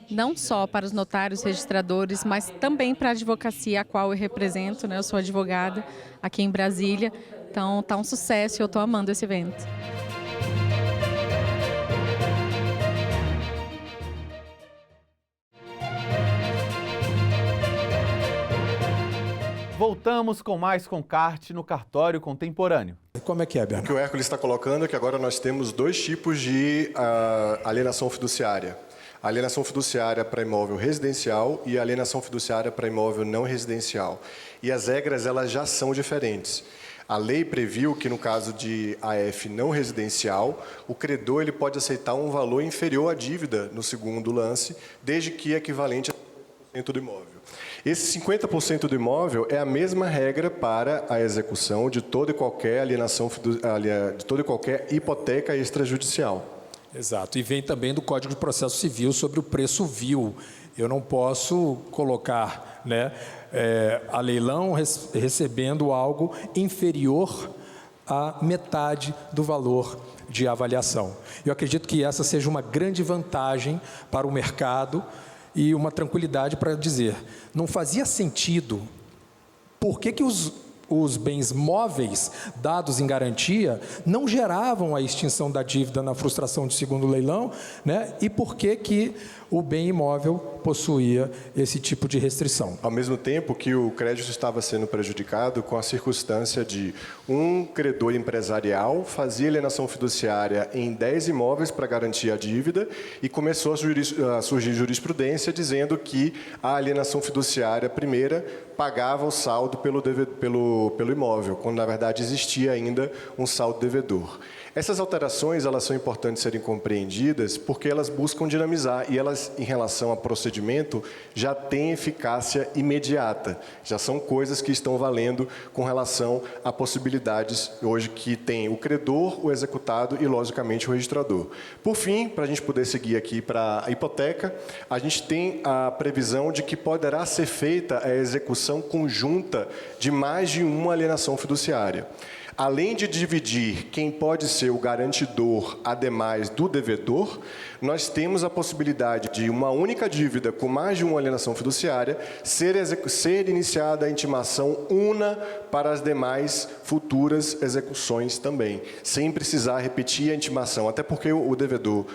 Speaker 5: não só para os notários registradores, mas também para a advocacia, a qual eu represento, né? Eu sou advogada aqui em Brasília, então está um sucesso e eu estou amando esse evento.
Speaker 1: Voltamos com mais Concarte no Cartório Contemporâneo.
Speaker 4: Como é que é,
Speaker 3: O
Speaker 4: Bernardo?
Speaker 3: que o Hércules está colocando é que agora nós temos 2 tipos de alienação fiduciária. A alienação fiduciária para imóvel residencial e a alienação fiduciária para imóvel não residencial. E as regras elas já são diferentes. A lei previu que, no caso de AF não residencial, o credor ele pode aceitar um valor inferior à dívida no segundo lance, desde que equivalente a 50% do imóvel. Esse 50% do imóvel é a mesma regra para a execução de toda e qualquer alienação de toda e qualquer hipoteca extrajudicial.
Speaker 4: Exato, e vem também do Código de Processo Civil sobre o preço vil. Eu não posso colocar, né, a leilão recebendo algo inferior à metade do valor de avaliação. Eu acredito que essa seja uma grande vantagem para o mercado e uma tranquilidade para dizer, não fazia sentido, por que os bens móveis dados em garantia não geravam a extinção da dívida na frustração de segundo leilão, né? E por que o bem imóvel possuía esse tipo de restrição.
Speaker 3: Ao mesmo tempo que o crédito estava sendo prejudicado com a circunstância de um credor empresarial fazia alienação fiduciária em 10 imóveis para garantir a dívida e começou a surgir jurisprudência dizendo que a alienação fiduciária primeira pagava o saldo pelo imóvel, quando na verdade existia ainda um saldo devedor. Essas alterações, elas são importantes serem compreendidas porque elas buscam dinamizar e elas, em relação ao procedimento, já têm eficácia imediata. Já são coisas que estão valendo com relação a possibilidades hoje que tem o credor, o executado e, logicamente, o registrador. Por fim, para a gente poder seguir aqui para a hipoteca, a gente tem a previsão de que poderá ser feita a execução conjunta de mais de uma alienação fiduciária. Além de dividir quem pode ser o garantidor, ademais do devedor, nós temos a possibilidade de uma única dívida com mais de uma alienação fiduciária ser iniciada a intimação una para as demais futuras execuções também, sem precisar repetir a intimação. Até porque o devedor,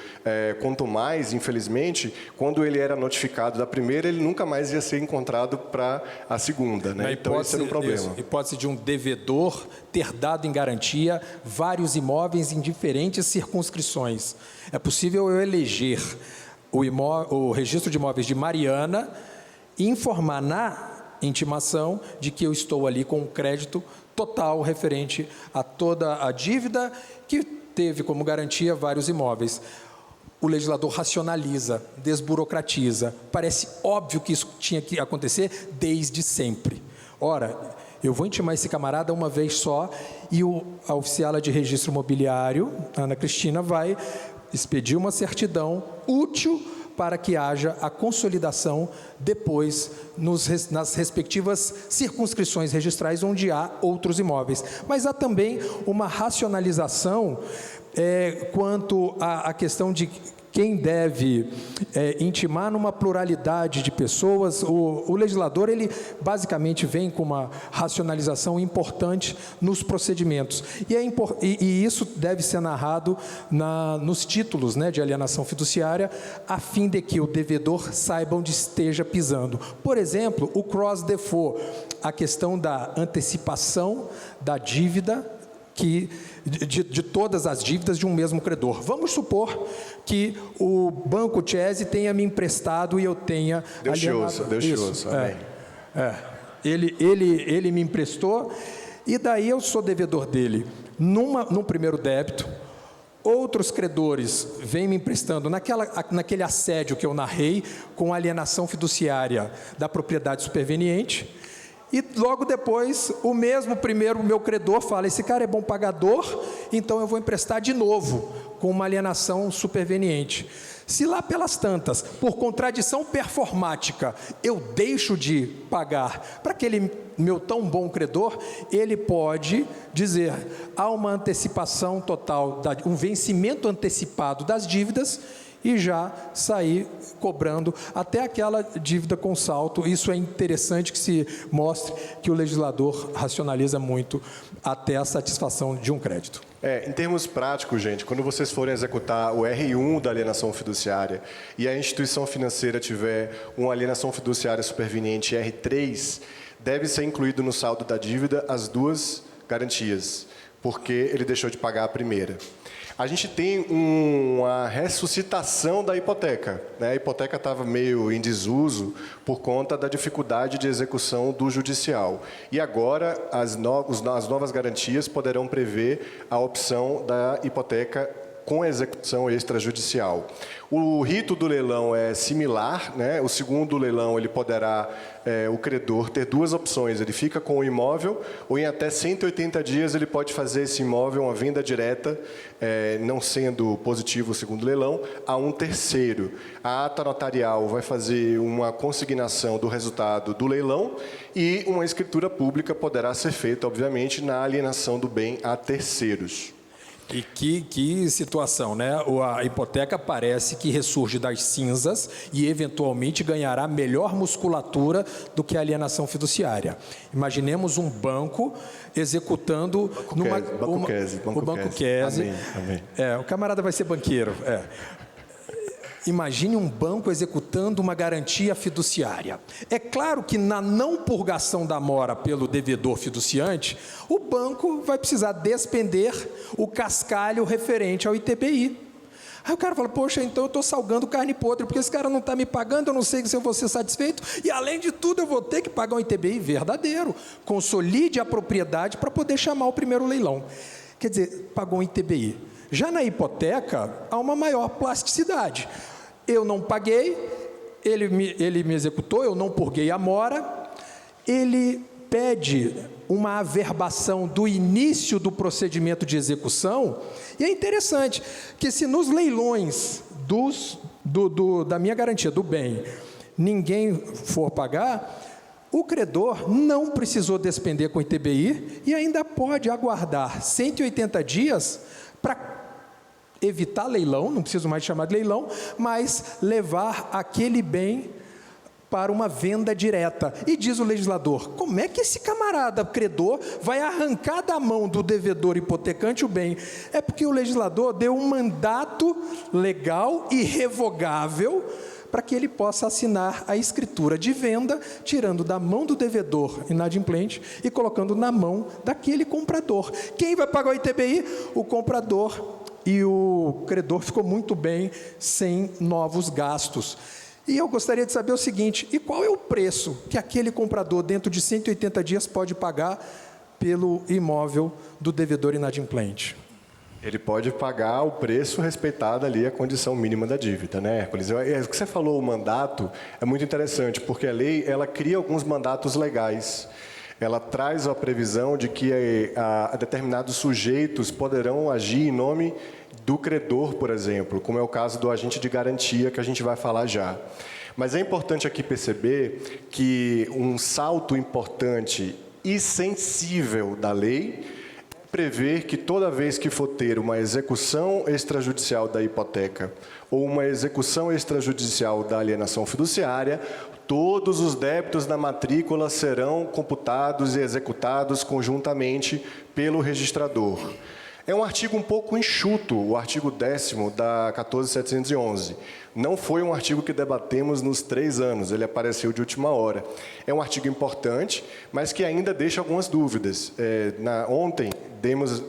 Speaker 3: quanto mais, infelizmente, quando ele era notificado da primeira, ele nunca mais ia ser encontrado para a segunda, né? Então, esse era um problema.
Speaker 4: Hipótese de um devedor ter dado em garantia vários imóveis em diferentes circunscrições. É possível eu eleger o registro de imóveis de Mariana e informar na intimação de que eu estou ali com um crédito total referente a toda a dívida que teve como garantia vários imóveis. O legislador racionaliza, desburocratiza. Parece óbvio que isso tinha que acontecer desde sempre. Ora, eu vou intimar esse camarada uma vez só e a oficiala de registro imobiliário, Ana Cristina, vai expedir uma certidão útil para que haja a consolidação depois nas respectivas circunscrições registrais onde há outros imóveis. Mas há também uma racionalização quanto à questão de quem deve intimar numa pluralidade de pessoas. O legislador, ele basicamente vem com uma racionalização importante nos procedimentos. E isso deve ser narrado nos títulos, né, de alienação fiduciária, a fim de que o devedor saiba onde esteja pisando. Por exemplo, o cross-default, a questão da antecipação da dívida, de todas as dívidas de um mesmo credor. Vamos supor que o Banco Chese tenha me emprestado e eu tenha alienado.
Speaker 3: Deus te ouça, amém.
Speaker 4: Ele me emprestou e daí eu sou devedor dele num primeiro débito. Outros credores vêm me emprestando naquele assédio que eu narrei com alienação fiduciária da propriedade superveniente. E logo depois, o meu credor fala, esse cara é bom pagador, então eu vou emprestar de novo, com uma alienação superveniente. Se lá pelas tantas, por contradição performática, eu deixo de pagar para aquele meu tão bom credor, ele pode dizer, há uma antecipação total, um vencimento antecipado das dívidas, e já sair cobrando até aquela dívida com salto. Isso é interessante que se mostre que o legislador racionaliza muito até a satisfação de um crédito.
Speaker 3: Em termos práticos, gente, quando vocês forem executar o R1 da alienação fiduciária e a instituição financeira tiver uma alienação fiduciária superveniente R3, deve ser incluído no saldo da dívida as duas garantias, porque ele deixou de pagar a primeira. A gente tem uma ressuscitação da hipoteca, né? A hipoteca estava meio em desuso por conta da dificuldade de execução do judicial. E agora as novas garantias poderão prever a opção da hipoteca com execução extrajudicial. O rito do leilão é similar, né? O segundo leilão, ele poderá, o credor, ter duas opções. Ele fica com o imóvel, ou em até 180 dias ele pode fazer esse imóvel uma venda direta, não sendo positivo o segundo leilão, a um terceiro. A ata notarial vai fazer uma consignação do resultado do leilão e uma escritura pública poderá ser feita, obviamente, na alienação do bem a terceiros.
Speaker 4: E que situação, né? A hipoteca parece que ressurge das cinzas e, eventualmente, ganhará melhor musculatura do que a alienação fiduciária. Imaginemos um banco executando...
Speaker 3: O Banco Kese. Amém.
Speaker 4: O camarada vai ser banqueiro. Imagine um banco executando uma garantia fiduciária. É claro que na não purgação da mora pelo devedor fiduciante, o banco vai precisar despender o cascalho referente ao ITBI. Aí o cara fala, poxa, então eu estou salgando carne podre, porque esse cara não está me pagando, eu não sei se eu vou ser satisfeito, e além de tudo eu vou ter que pagar um ITBI verdadeiro. Consolide a propriedade para poder chamar o primeiro leilão. Quer dizer, pagou um ITBI. Já na hipoteca, há uma maior plasticidade. Eu não paguei, ele me executou, eu não purguei a mora, ele pede uma averbação do início do procedimento de execução, e é interessante que se nos leilões da minha garantia do bem, ninguém for pagar, o credor não precisou despender com ITBI e ainda pode aguardar 180 dias para evitar leilão, não preciso mais chamar de leilão, mas levar aquele bem para uma venda direta. E diz o legislador, como é que esse camarada credor vai arrancar da mão do devedor hipotecante o bem? É porque o legislador deu um mandato legal e revogável para que ele possa assinar a escritura de venda, tirando da mão do devedor inadimplente e colocando na mão daquele comprador. Quem vai pagar o ITBI? O comprador. E o credor ficou muito bem sem novos gastos. E eu gostaria de saber o seguinte, e qual é o preço que aquele comprador, dentro de 180 dias, pode pagar pelo imóvel do devedor inadimplente?
Speaker 3: Ele pode pagar o preço respeitado ali a condição mínima da dívida, né, Hércules? O que você falou, o mandato, é muito interessante, porque a lei, ela cria alguns mandatos legais. Ela traz a previsão de que determinados sujeitos poderão agir em nome do credor, por exemplo, como é o caso do agente de garantia, que a gente vai falar já. Mas é importante aqui perceber que um salto importante e sensível da lei prever que toda vez que for ter uma execução extrajudicial da hipoteca ou uma execução extrajudicial da alienação fiduciária, todos os débitos da matrícula serão computados e executados conjuntamente pelo registrador. É um artigo um pouco enxuto, o artigo 10º da 14.711. Não foi um artigo que debatemos nos 3 anos, ele apareceu de última hora. É um artigo importante, mas que ainda deixa algumas dúvidas.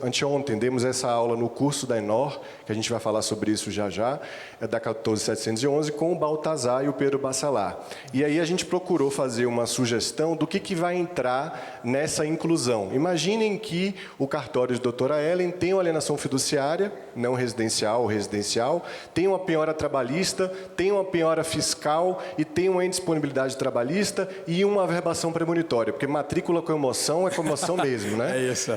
Speaker 3: Anteontem, demos essa aula no curso da Enor, que a gente vai falar sobre isso já, da 14.711, com o Baltazar e o Pedro Bassalar. E aí a gente procurou fazer uma sugestão do que vai entrar nessa inclusão. Imaginem que o cartório de doutora Ellen tem uma alienação fiduciária, não residencial ou residencial, tem uma penhora trabalhista, tem uma penhora fiscal e tem uma indisponibilidade trabalhista e uma averbação premonitória, porque matrícula com emoção é comoção mesmo, né?
Speaker 4: É isso.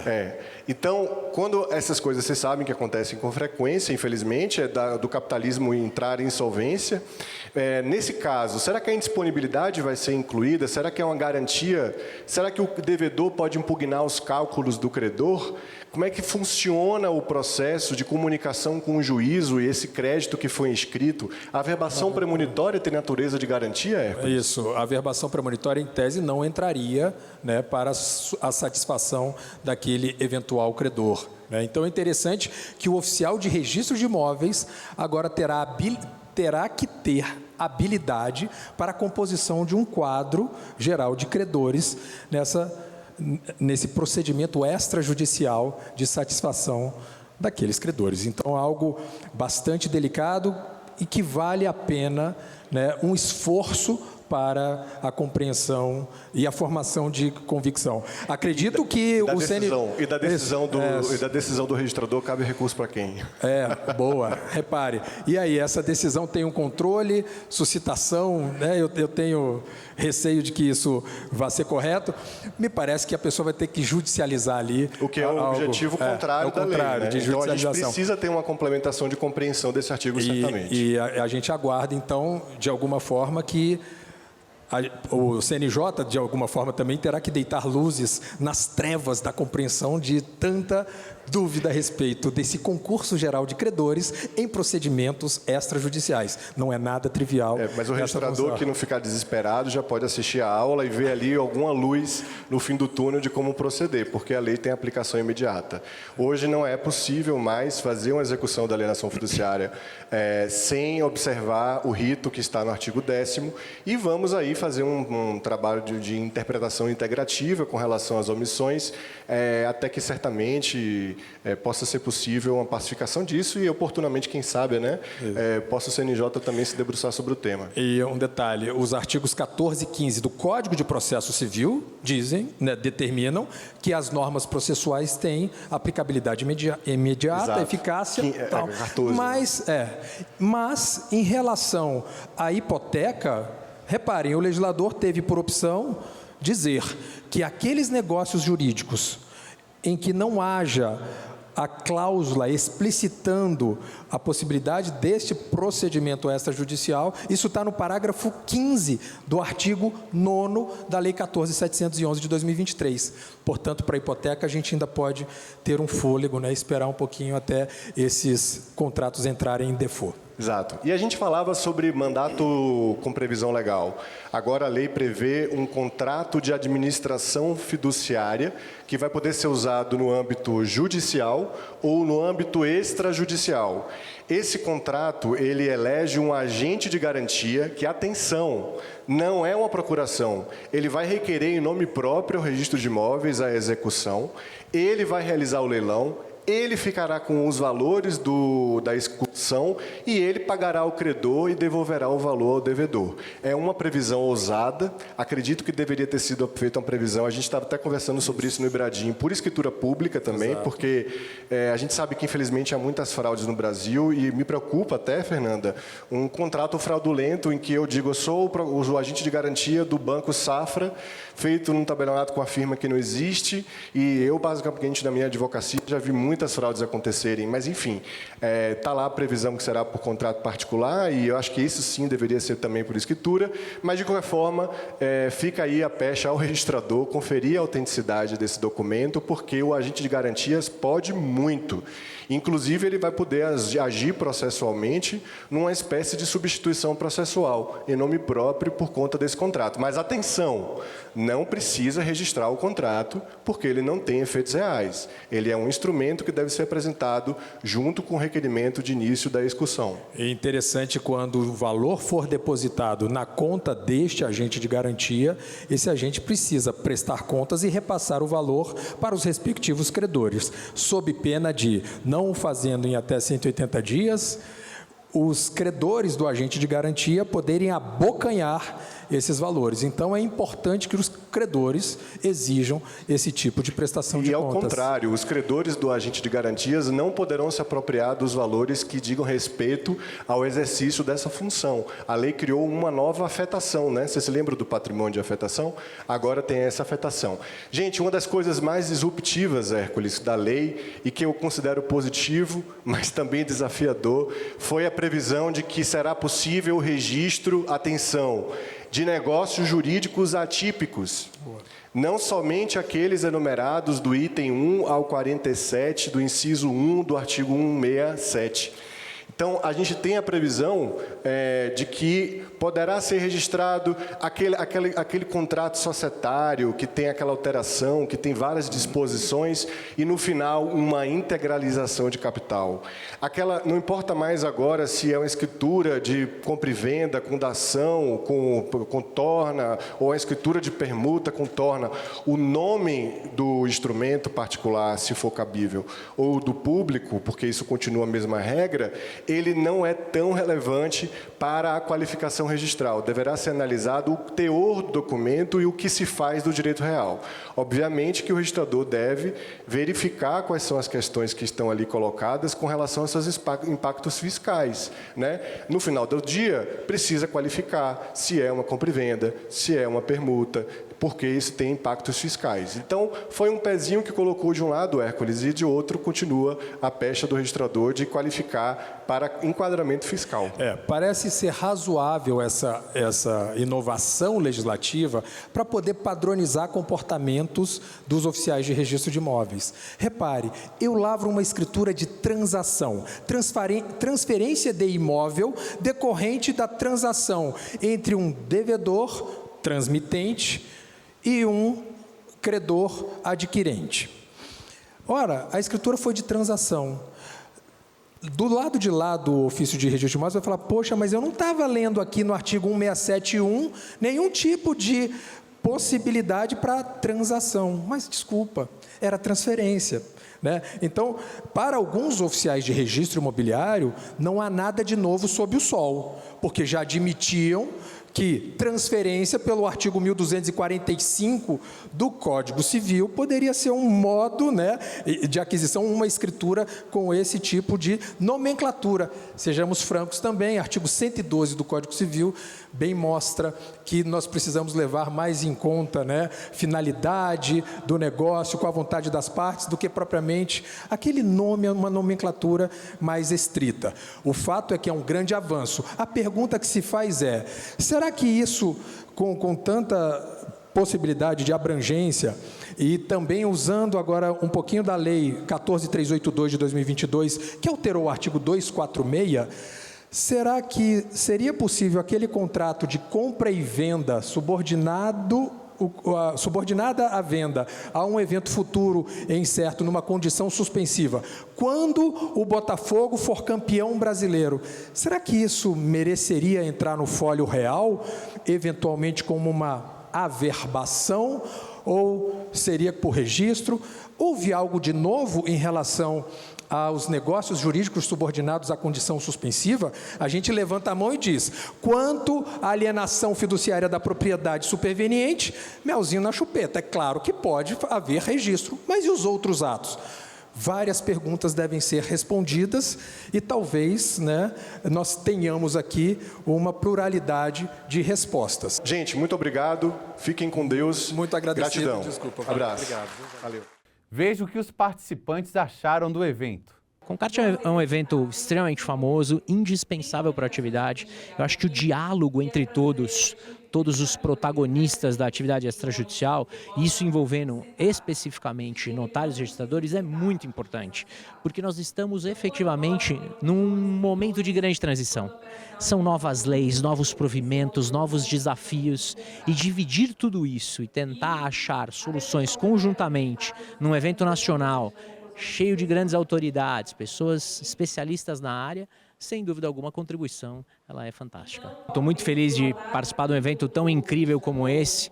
Speaker 3: Então, quando essas coisas, vocês sabem que acontecem com frequência, infelizmente, do capitalismo entrar em insolvência. Nesse caso, será que a indisponibilidade vai ser incluída? Será que é uma garantia? Será que o devedor pode impugnar os cálculos do credor? Como é que funciona o processo de comunicação com o juízo e esse crédito que foi inscrito? A averbação premonitória tem natureza de garantia, Hércules?
Speaker 4: Isso, a averbação premonitória, em tese, não entraria, né, para a satisfação daquele eventual credor. Né? Então, é interessante que o oficial de registro de imóveis agora terá que ter habilidade para a composição de um quadro geral de credores nesse procedimento extrajudicial de satisfação daqueles credores. Então, é algo bastante delicado e que vale a pena, né, um esforço para a compreensão e a formação de convicção. Acredito que o
Speaker 3: decisão, e da decisão do registrador cabe recurso para quem?
Speaker 4: Boa, repare. E aí, essa decisão tem um controle, suscitação, né? Eu tenho receio de que isso vá ser correto. Me parece que a pessoa vai ter que judicializar ali.
Speaker 3: O que é o objetivo contrário da lei, né?
Speaker 4: De
Speaker 3: então,
Speaker 4: judicialização.
Speaker 3: a gente precisa ter uma complementação de compreensão desse artigo, certamente.
Speaker 4: E a gente aguarda, então, de alguma forma, que O CNJ, de alguma forma, também terá que deitar luzes nas trevas da compreensão de tanta dúvida a respeito desse concurso geral de credores em procedimentos extrajudiciais. Não é nada trivial.
Speaker 3: Mas o registrador que não ficar desesperado já pode assistir a aula e ver ali alguma luz no fim do túnel de como proceder, porque a lei tem aplicação imediata. Hoje não é possível mais fazer uma execução da alienação fiduciária sem observar o rito que está no artigo 10º, e vamos aí fazer um trabalho de interpretação integrativa com relação às omissões, até que certamente possa ser possível uma pacificação disso e, oportunamente, quem sabe, né, possa o CNJ também se debruçar sobre o tema.
Speaker 4: E um detalhe, os artigos 14 e 15 do Código de Processo Civil dizem, né, determinam que as normas processuais têm aplicabilidade imediata,
Speaker 3: Exato.
Speaker 4: eficácia, tal.
Speaker 3: 14,
Speaker 4: Mas, em relação à hipoteca, reparem, o legislador teve por opção dizer que aqueles negócios jurídicos em que não haja a cláusula explicitando a possibilidade deste procedimento extrajudicial, isso está no parágrafo 15 do artigo 9º da Lei 14.711 de 2023. Portanto, para a hipoteca, a gente ainda pode ter um fôlego, né, esperar um pouquinho até esses contratos entrarem em default.
Speaker 3: Exato. E a gente falava sobre mandato com previsão legal. Agora a lei prevê um contrato de administração fiduciária que vai poder ser usado no âmbito judicial ou no âmbito extrajudicial. Esse contrato, ele elege um agente de garantia que, atenção, não é uma procuração. Ele vai requerer em nome próprio ao registro de imóveis a execução, ele vai realizar o leilão, ele ficará com os valores da execução e ele pagará ao credor e devolverá o valor ao devedor. É uma previsão ousada, acredito que deveria ter sido feita uma previsão, a gente estava até conversando sobre isso no Ibradim, por escritura pública também, Exato. Porque a gente sabe que infelizmente há muitas fraudes no Brasil e me preocupa até, Fernanda, um contrato fraudulento em que eu digo, eu sou o agente de garantia do Banco Safra, feito num tabelionato com a firma que não existe, e eu, basicamente, na minha advocacia, já vi muitas fraudes acontecerem, mas, enfim, está lá a previsão que será por contrato particular, e eu acho que isso, sim, deveria ser também por escritura, mas, de qualquer forma, fica aí a pecha ao registrador conferir a autenticidade desse documento, porque o agente de garantias pode muito. Inclusive, ele vai poder agir processualmente numa espécie de substituição processual, em nome próprio, por conta desse contrato. Mas, atenção, não precisa registrar o contrato, porque ele não tem efeitos reais. Ele é um instrumento que deve ser apresentado junto com o requerimento de início da execução.
Speaker 4: É interessante quando o valor for depositado na conta deste agente de garantia, esse agente precisa prestar contas e repassar o valor para os respectivos credores, sob pena de, não o fazendo em até 180 dias, os credores do agente de garantia poderem abocanhar esses valores. Então, é importante que os credores exijam esse tipo de prestação de contas.
Speaker 3: E, ao contrário, os credores do agente de garantias não poderão se apropriar dos valores que digam respeito ao exercício dessa função. A lei criou uma nova afetação, né? Você se lembra do patrimônio de afetação? Agora tem essa afetação. Gente, uma das coisas mais disruptivas, Hércules, da lei, e que eu considero positivo, mas também desafiador, foi a previsão de que será possível o registro, atenção, de negócios jurídicos atípicos. Não somente aqueles enumerados do item 1 ao 47 do inciso 1 do artigo 167. Então, a gente tem a previsão de que poderá ser registrado aquele contrato societário que tem aquela alteração, que tem várias disposições e, no final, uma integralização de capital. Não importa mais agora se é uma escritura de compra e venda com dação, com torna, ou a escritura de permuta com torna. O nome do instrumento particular, se for cabível, ou do público, porque isso continua a mesma regra, ele não é tão relevante para a qualificação registral. Deverá ser analisado o teor do documento e o que se faz do direito real. Obviamente que o registrador deve verificar quais são as questões que estão ali colocadas com relação a seus impactos fiscais, né? No final do dia, precisa qualificar se é uma compra e venda, se é uma permuta, porque isso tem impactos fiscais. Então, foi um pezinho que colocou de um lado o Hércules e de outro continua a pecha do registrador de qualificar para enquadramento fiscal.
Speaker 4: Parece ser razoável essa inovação legislativa para poder padronizar comportamentos dos oficiais de registro de imóveis. Repare, eu lavro uma escritura de transação, transferência de imóvel decorrente da transação entre um devedor, transmitente, e um credor adquirente. Ora, a escritura foi de transação. Do lado de lá do ofício de registro de imóveis vai falar, poxa, mas eu não estava lendo aqui no artigo 1671 nenhum tipo de possibilidade para transação. Mas, desculpa, era transferência. Né? Então, para alguns oficiais de registro imobiliário, não há nada de novo sob o sol, porque já admitiam que transferência pelo artigo 1245 do Código Civil poderia ser um modo, né, de aquisição, uma escritura com esse tipo de nomenclatura. Sejamos francos também, artigo 112 do Código Civil bem mostra que nós precisamos levar mais em conta, né, finalidade do negócio com a vontade das partes do que propriamente aquele nome, uma nomenclatura mais estrita. O fato é que é um grande avanço. A pergunta que se faz é, será que isso, com tanta possibilidade de abrangência e também usando agora um pouquinho da Lei 14.382 de 2022, que alterou o artigo 246, será que seria possível aquele contrato de compra e venda subordinada à venda a um evento futuro incerto numa condição suspensiva, quando o Botafogo for campeão brasileiro, será que isso mereceria entrar no folho real, eventualmente como uma averbação, ou seria por registro? Houve algo de novo em relação aos negócios jurídicos subordinados à condição suspensiva? A gente levanta a mão e diz, quanto à alienação fiduciária da propriedade superveniente, melzinho na chupeta. É claro que pode haver registro, mas e os outros atos? Várias perguntas devem ser respondidas e talvez, né, nós tenhamos aqui uma pluralidade de respostas.
Speaker 3: Gente, muito obrigado. Fiquem com Deus.
Speaker 4: Muito agradecido.
Speaker 3: Gratidão.
Speaker 4: Desculpa.
Speaker 3: Abraço.
Speaker 4: Obrigado.
Speaker 3: Valeu.
Speaker 1: Veja o que os participantes acharam do evento.
Speaker 6: Concarte é um evento extremamente famoso, indispensável para a atividade. Eu acho que o diálogo entre todos os protagonistas da atividade extrajudicial, isso envolvendo especificamente notários e registradores, é muito importante, porque nós estamos efetivamente num momento de grande transição. São novas leis, novos provimentos, novos desafios, e dividir tudo isso e tentar achar soluções conjuntamente num evento nacional, cheio de grandes autoridades, pessoas especialistas na área, sem dúvida alguma, a contribuição ela é fantástica. Estou muito feliz de participar de um evento tão incrível como esse,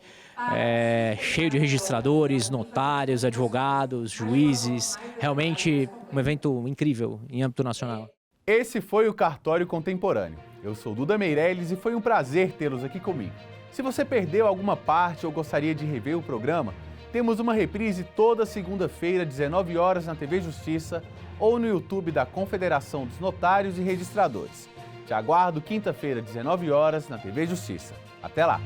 Speaker 6: cheio de registradores, notários, advogados, juízes, realmente um evento incrível em âmbito nacional.
Speaker 1: Esse foi o Cartório Contemporâneo. Eu sou Duda Meirelles e foi um prazer tê-los aqui comigo. Se você perdeu alguma parte ou gostaria de rever o programa, temos uma reprise toda segunda-feira, 19 horas, na TV Justiça ou no YouTube da Confederação dos Notários e Registradores. Te aguardo quinta-feira, 19 horas, na TV Justiça. Até lá!